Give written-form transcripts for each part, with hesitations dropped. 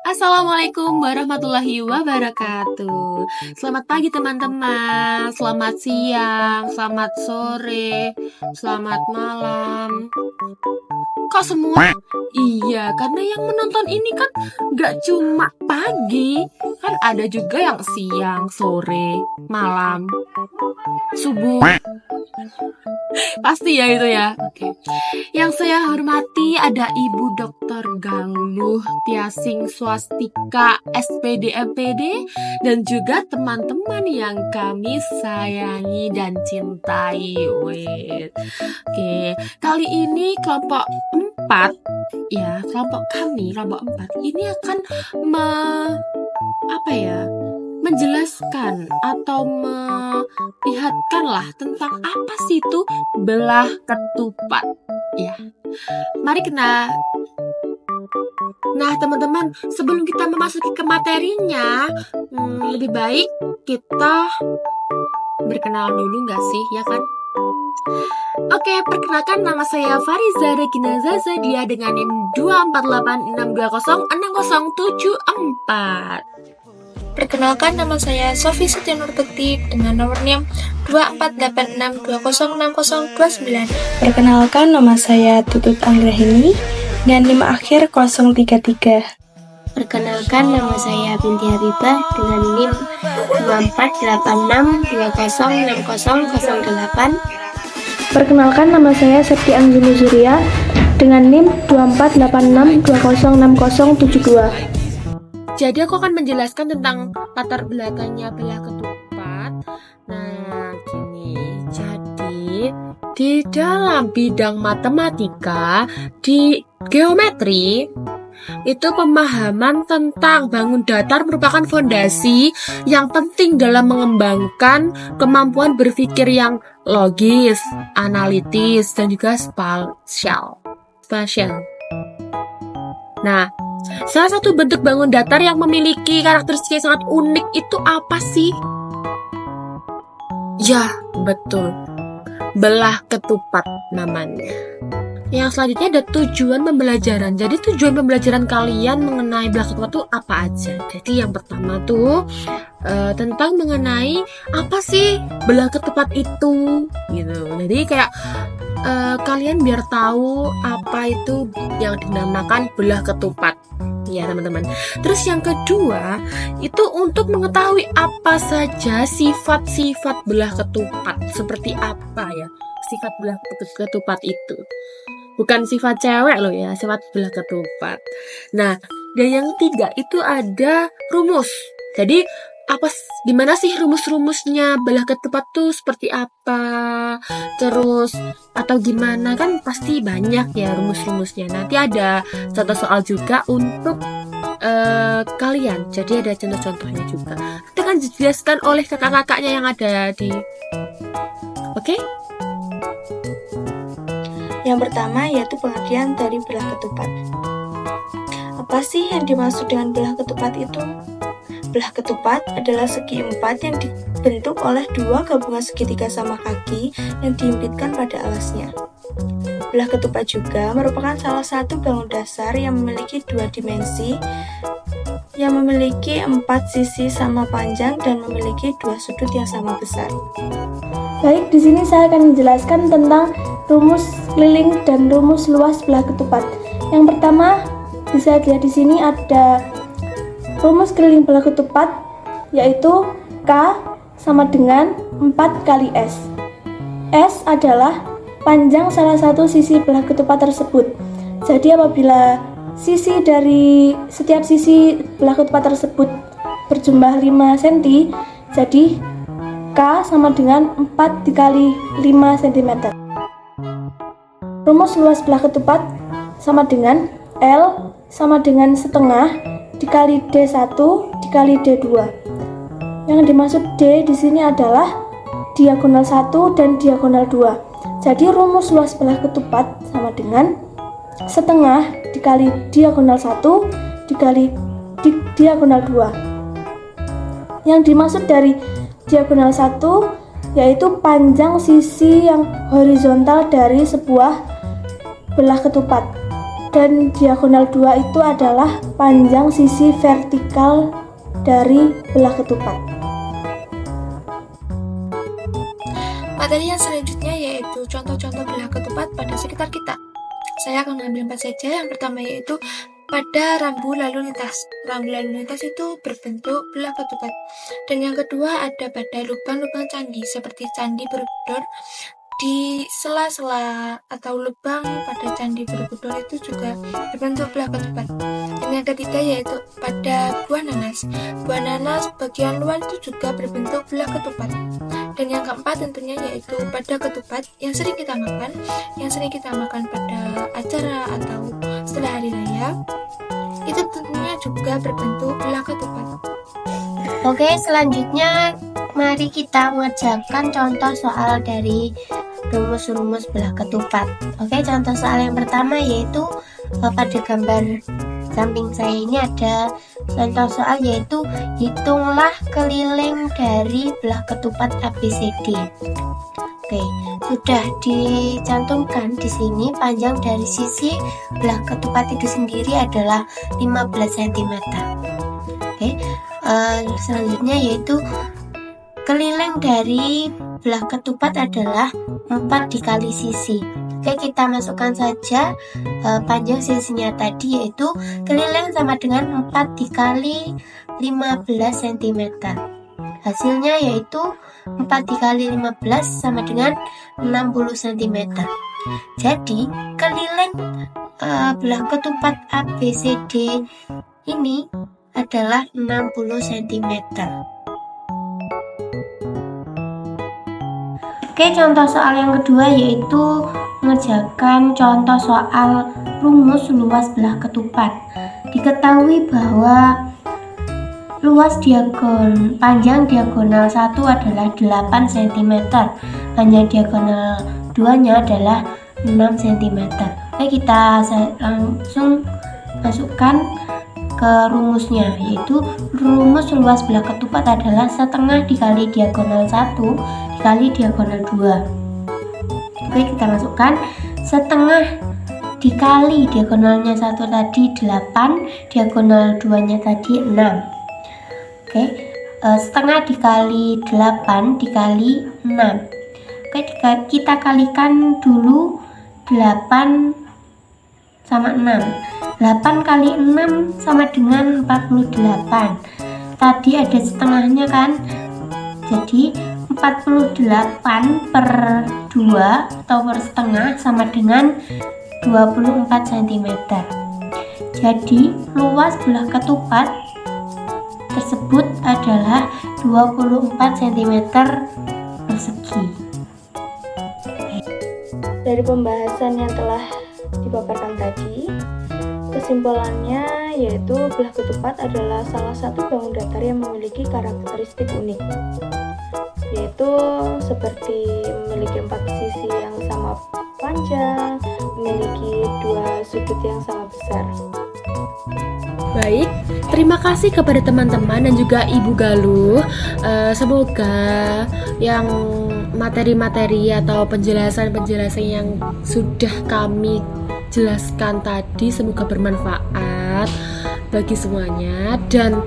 Assalamualaikum warahmatullahi wabarakatuh. Selamat pagi teman-teman, selamat siang, selamat sore, selamat malam. Kok semua? Iya, karena yang menonton ini kan gak cuma pagi, kan ada juga yang siang, sore, malam, subuh. Pasti ya itu ya. Oke. Yang saya hormati ada Ibu Dr. Galuh Tiasing Swastika SPD MPD dan juga teman-teman yang kami sayangi dan cintai. Oke, kali ini kelompok 4 ya, kelompok 4 ini akan menjelaskan atau melihatkanlah tentang apa sih itu belah ketupat ya. Mari kita. Nah teman-teman, sebelum kita memasuki ke materinya, lebih baik kita berkenalan dulu nggak sih, ya kan? Oke, perkenalkan, nama saya Fariza Regina Zazadia dengan NIM 24862060774. Perkenalkan, nama saya Sofi Setianur Bekti dengan nomor NIM 2486206029. Perkenalkan, nama saya Tutut Anggrahini dengan NIM akhir 033. Perkenalkan, nama saya Binti Habibah dengan NIM 2486206008. Perkenalkan, nama saya Septi Angjini Surya dengan NIM 2486206072. Jadi aku akan menjelaskan tentang latar belakangnya belah ketupat. Nah, gini. Jadi, di dalam bidang matematika, di geometri, itu pemahaman tentang bangun datar merupakan fondasi yang penting dalam mengembangkan kemampuan berpikir yang logis, analitis, dan juga spasial. Nah, salah satu bentuk bangun datar yang memiliki karakteristik yang sangat unik itu apa sih? Ya, betul. Belah ketupat namanya. Yang selanjutnya ada tujuan pembelajaran. Jadi tujuan pembelajaran kalian mengenai belah ketupat itu apa aja? Jadi yang pertama tuh tentang mengenai apa sih belah ketupat itu, gitu. Jadi kayak kalian biar tahu apa itu yang dinamakan belah ketupat, ya teman-teman. Terus yang kedua itu untuk mengetahui apa saja sifat-sifat belah ketupat, seperti apa ya sifat belah ketupat itu. Bukan sifat cewek loh ya, sifat belah ketupat. Nah, dan yang ketiga itu ada rumus. Jadi gimana sih rumus-rumusnya belah ketupat tuh seperti apa? Terus atau gimana, kan pasti banyak ya rumus-rumusnya. Nanti ada contoh soal juga untuk kalian. Jadi ada contoh-contohnya juga. Itu kan dijelaskan oleh kakak-kakaknya yang ada di. Oke? Yang pertama yaitu pengertian dari belah ketupat. Apa sih yang dimaksud dengan belah ketupat itu? Belah ketupat adalah segi empat yang dibentuk oleh dua gabungan segitiga sama kaki yang dihimpitkan pada alasnya. Belah ketupat juga merupakan salah satu bangun dasar yang memiliki dua dimensi, yang memiliki 4 sisi sama panjang dan memiliki 2 sudut yang sama besar. Baik, di sini saya akan menjelaskan tentang rumus keliling dan rumus luas belah ketupat. Yang pertama, bisa dilihat di sini ada rumus keliling belah ketupat, yaitu K sama dengan 4 kali S. S adalah panjang salah satu sisi belah ketupat tersebut. Jadi apabila sisi dari setiap sisi belah ketupat tersebut berjumlah 5 cm, jadi K sama dengan 4 dikali 5 cm. Rumus luas belah ketupat sama dengan L sama dengan setengah dikali D1 dikali D2. Yang dimaksud D di sini adalah diagonal 1 dan diagonal 2. Jadi rumus luas belah ketupat sama dengan setengah dikali diagonal 1 dikali diagonal 2. Yang dimaksud dari diagonal 1 yaitu panjang sisi yang horizontal dari sebuah belah ketupat. dan diagonal 2 itu adalah panjang sisi vertikal dari belah ketupat. Materi yang selanjutnya yaitu contoh-contoh belah ketupat pada sekitar kita. Saya akan mengambil 4 saja. Yang pertama yaitu pada rambu lalu lintas. Rambu lalu lintas itu berbentuk belah ketupat. Dan yang kedua ada pada lubang-lubang candi seperti candi Borobudur. Di sela-sela atau lubang pada candi Borobudur itu juga berbentuk belah ketupat. Dan yang ketiga yaitu pada buah nanas. Buah nanas bagian luar itu juga berbentuk belah ketupat. Dan yang keempat tentunya yaitu pada ketupat yang sering kita makan pada acara atau setelah hari raya, itu tentunya juga berbentuk belah ketupat. Oke, selanjutnya mari kita mengerjakan contoh soal dari rumus-rumus belah ketupat. Oke, contoh soal yang pertama yaitu pada gambar samping saya ini ada contoh soal yaitu hitunglah keliling dari belah ketupat ABCD. Oke, sudah dicantumkan di sini panjang dari sisi belah ketupat itu sendiri adalah 15 cm. Oke, selanjutnya yaitu keliling dari belah ketupat adalah 4 dikali sisi. Oke, kita masukkan saja panjang sisinya tadi yaitu keliling sama dengan 4 dikali 15 cm. Hasilnya yaitu 4 dikali 15 sama dengan 60 cm. Jadi keliling belah ketupat ABCD ini adalah 60 cm. Oke, contoh soal yang kedua yaitu mengerjakan contoh soal rumus luas belah ketupat. Diketahui bahwa panjang diagonal 1 adalah 8 cm, panjang diagonal 2-nya adalah 6 cm. Oke, kita langsung masukkan ke rumusnya, yaitu rumus luas belah ketupat adalah setengah dikali diagonal 1 dikali diagonal 2. Oke, kita masukkan setengah dikali diagonalnya 1 tadi 8, diagonal 2-nya tadi 6. Oke, setengah dikali 8 dikali 6. Oke, kita kalikan dulu 8 sama 6. 8 kali 6 sama dengan 48. Tadi ada setengahnya kan, jadi 48 per 2 atau per setengah sama dengan 24 cm. Jadi luas belah ketupat tersebut adalah 24 cm persegi. Dari pembahasan yang telah dipaparkan tadi, kesimpulannya yaitu belah ketupat adalah salah satu bangun datar yang memiliki karakteristik unik, yaitu seperti memiliki 4 sisi yang sama panjang, memiliki 2 sudut yang sama besar. Baik, terima kasih kepada teman-teman dan juga Ibu Galuh. Semoga yang materi-materi atau penjelasan-penjelasan yang sudah kami jelaskan tadi semoga bermanfaat bagi semuanya. Dan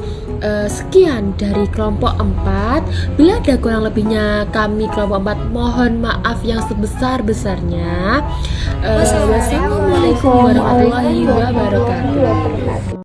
sekian dari kelompok 4. Bila ada kurang lebihnya kami kelompok 4 mohon maaf yang sebesar-besarnya. Wassalamualaikum warahmatullahi wabarakatuh.